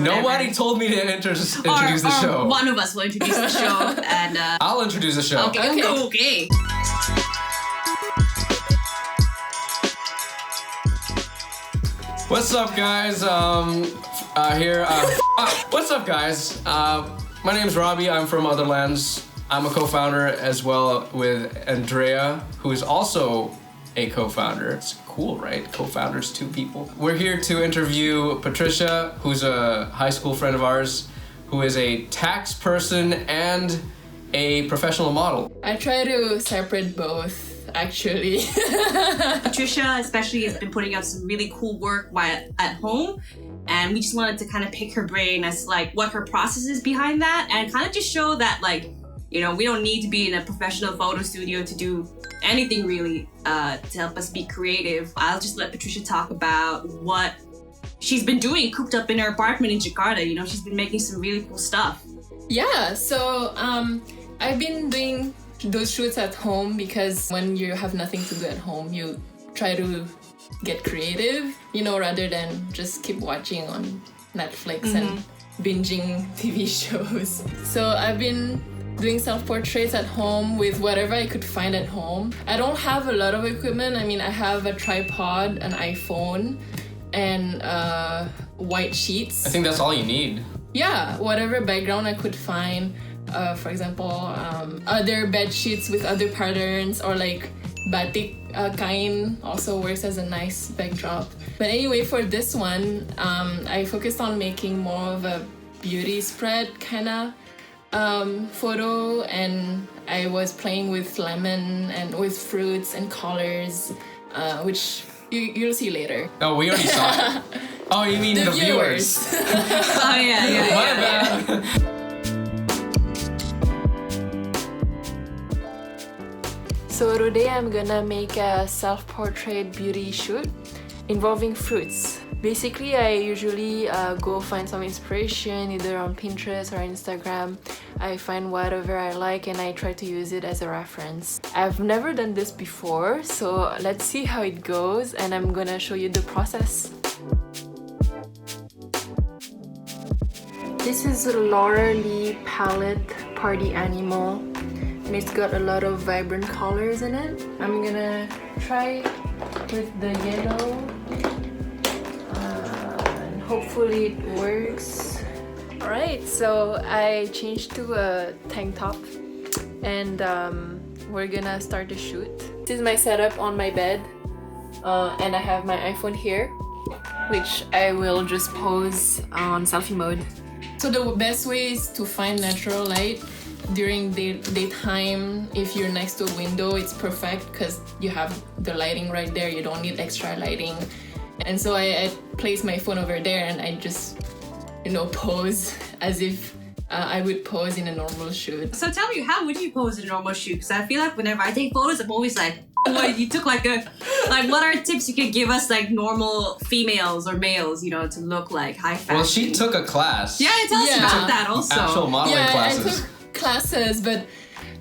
whatever. Nobody told me to introduce the show. One of us will introduce the show, and I'll introduce the show. Okay. What's up, guys? What's up, guys? My name's Robbie. I'm from Otherlands. I'm a co-founder as well with Andrea, who is also a co-founder. It's cool, right? Co-founders, 2 people. We're here to interview Patricia, who's a high school friend of ours, who is a tax person and a professional model. I try to separate both, actually. Patricia especially has been putting out some really cool work while at home, and we just wanted to kind of pick her brain as to, like, what her process is behind that, and kind of just show that, like, you know, we don't need to be in a professional photo studio to do anything really to help us be creative. I'll just let Patricia talk about what she's been doing cooped up in her apartment in Jakarta. You know, she's been making some really cool stuff. Yeah, so I've been doing those shoots at home because when you have nothing to do at home, you try to get creative, you know, rather than just keep watching on Netflix and binging TV shows. So I've been doing self-portraits at home with whatever I could find at home. I don't have a lot of equipment. I mean, I have a tripod, an iPhone, and white sheets. I think that's all you need. Yeah, whatever background I could find. For example, other bed sheets with other patterns, or like batik kain also works as a nice backdrop. But anyway, for this one, I focused on making more of a beauty spread kind of photo, and I was playing with lemon and with fruits and colors, which you'll see later. Oh, we already saw it. Oh, you mean the viewers? Oh, yeah. My bad. So today I'm gonna make a self-portrait beauty shoot involving fruits. Basically, I usually go find some inspiration either on Pinterest or Instagram. I find whatever I like and I try to use it as a reference. I've never done this before, so let's see how it goes, and I'm gonna show you the process. This is a Laura Lee palette Party Animal, and it's got a lot of vibrant colors in it. I'm gonna try with the yellow. Hopefully it works. Alright, so I changed to a tank top, and we're gonna start the shoot. This is my setup on my bed, and I have my iPhone here, which I will just pose on selfie mode. So the best way is to find natural light during daytime. If you're next to a window, it's perfect because you have the lighting right there. You don't need extra lighting. And so I place my phone over there and I just, you know, pose as if I would pose in a normal shoot. So tell me, how would you pose in a normal shoot? Because I feel like whenever I take photos, I'm always like, what, you took what are tips you could give us, like normal females or males, you know, to look like high fashion? Well, she took a class. Yeah, tell us about that also. Actual modeling classes. I took classes, but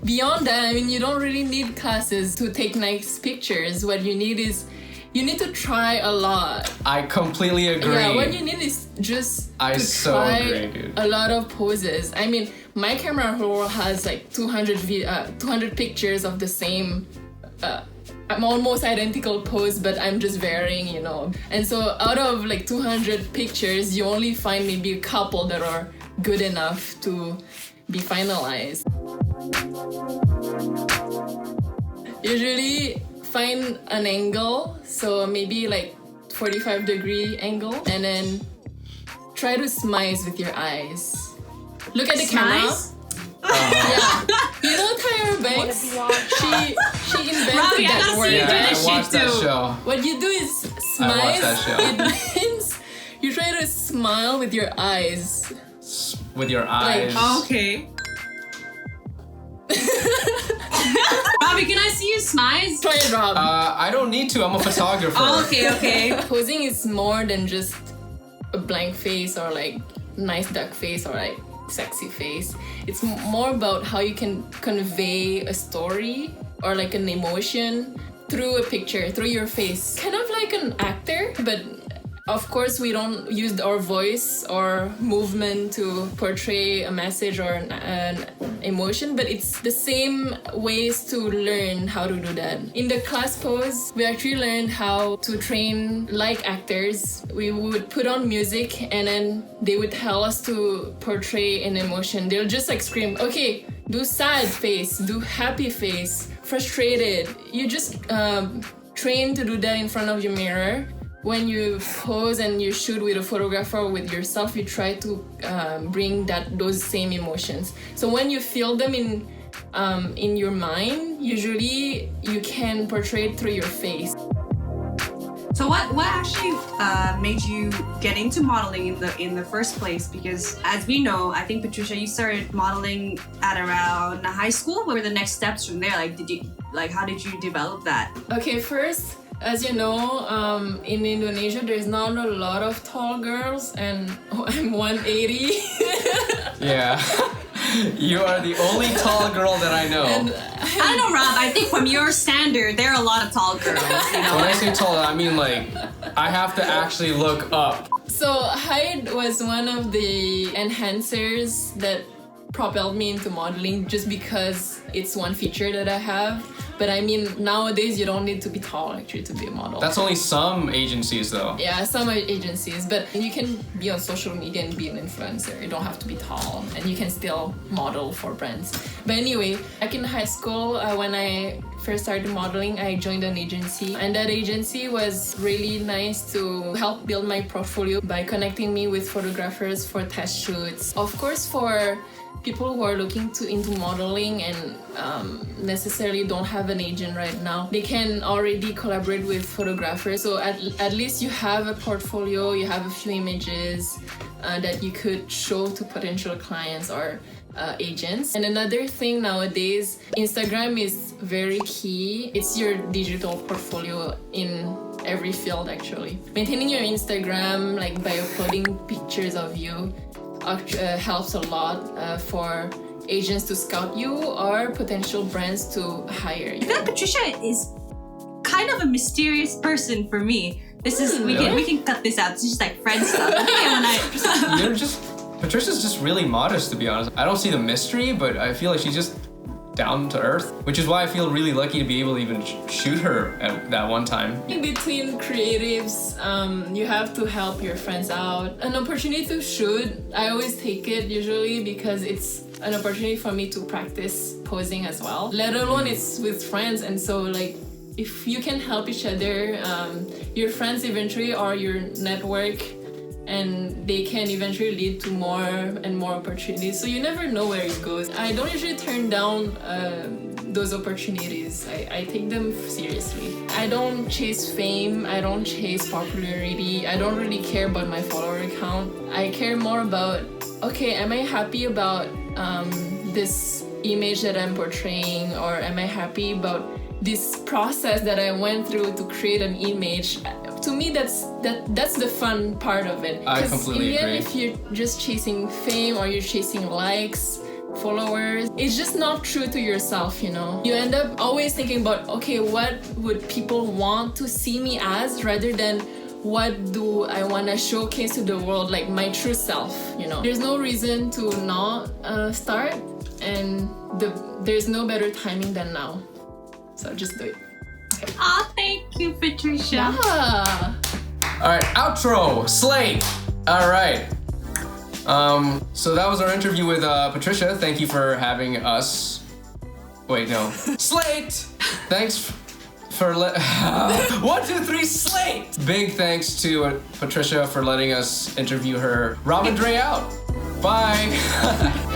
beyond that, I mean, you don't really need classes to take nice pictures. What you need is you need to try a lot. I completely agree. Yeah, what you need is just to try a lot of poses. I mean, my camera roll has like 200 pictures of the same, almost identical pose, but I'm just varying, you know. And so out of like 200 pictures, you only find maybe a couple that are good enough to be finalized. Usually, find an angle, so maybe like 45-degree angle, and then try to smile with your eyes. Look at the camera. Yeah. You know Tyra Banks? She invented Robbie, that word. Yeah, I watched that show. What you do is smile. I watched that show. It means you try to smile with your eyes. With your eyes. Like, okay. Robbie, can I see you smile? Try it, Rob. I don't need to. I'm a photographer. Oh, okay. Posing is more than just a blank face or like nice duck face or like sexy face. It's more about how you can convey a story or like an emotion through a picture, through your face. Kind of like an actor, but Of course, we don't use our voice or movement to portray a message or an emotion, but it's the same ways to learn how to do that. In the class pose, we actually learned how to train like actors. We would put on music and then they would tell us to portray an emotion. They'll just like scream, okay, do sad face, do happy face, frustrated. You just train to do that in front of your mirror. When you pose and you shoot with a photographer or with yourself, you try to bring those same emotions. So when you feel them in your mind, usually you can portray it through your face. So what actually made you get into modeling in the first place? Because as we know, I think Patricia, you started modeling at around high school. What were the next steps from there? How did you develop that? Okay, first, as you know, in Indonesia, there's not a lot of tall girls, and I'm 180. Yeah. You are the only tall girl that I know. I don't know, Rob. I think from your standard, there are a lot of tall girls. You know? When I say tall, I mean like I have to actually look up. So height was one of the enhancers that propelled me into modeling, just because it's one feature that I have. But I mean, nowadays you don't need to be tall actually to be a model. That's only some agencies though. Yeah, some agencies, but you can be on social media and be an influencer. You don't have to be tall, and you can still model for brands. But anyway, back in high school, when I first started modeling, I joined an agency, and that agency was really nice to help build my portfolio by connecting me with photographers for test shoots. Of course, for people who are looking into modeling and necessarily don't have an agent right now, they can already collaborate with photographers. So at least you have a portfolio, you have a few images that you could show to potential clients or agents. And another thing nowadays, Instagram is very key. It's your digital portfolio in every field actually. Maintaining your Instagram, like by uploading pictures of you, helps a lot for agents to scout you or potential brands to hire you. I feel like Patricia is kind of a mysterious person for me. This is we can cut this out. It's just like friend stuff. Patricia's just really modest, to be honest. I don't see the mystery, but I feel like she's just down to earth, which is why I feel really lucky to be able to even shoot her at that one time. In between creatives, you have to help your friends out. An opportunity to shoot, I always take it usually because it's an opportunity for me to practice posing as well, let alone it's with friends. And so like, if you can help each other, your friends eventually are your network, and they can eventually lead to more and more opportunities. So you never know where it goes. I don't usually turn down those opportunities. I take them seriously. I don't chase fame. I don't chase popularity. I don't really care about my follower count. I care more about, okay, am I happy about this image that I'm portraying, or am I happy about this process that I went through to create an image? To me, that's the fun part of it. I completely agree. If you're just chasing fame or you're chasing likes, followers, it's just not true to yourself, you know? You end up always thinking about, okay, what would people want to see me as, rather than what do I want to showcase to the world, like my true self, you know? There's no reason to not start, and there's no better timing than now. So just do it. Okay. Aw, thank you, Patricia. Yeah. All right, outro, Slate. All right. So that was our interview with Patricia. Thank you for having us. Wait, no. Slate. Thanks for 1, 2, 3, Slate. Big thanks to Patricia for letting us interview her. Rob and Dre out. Bye.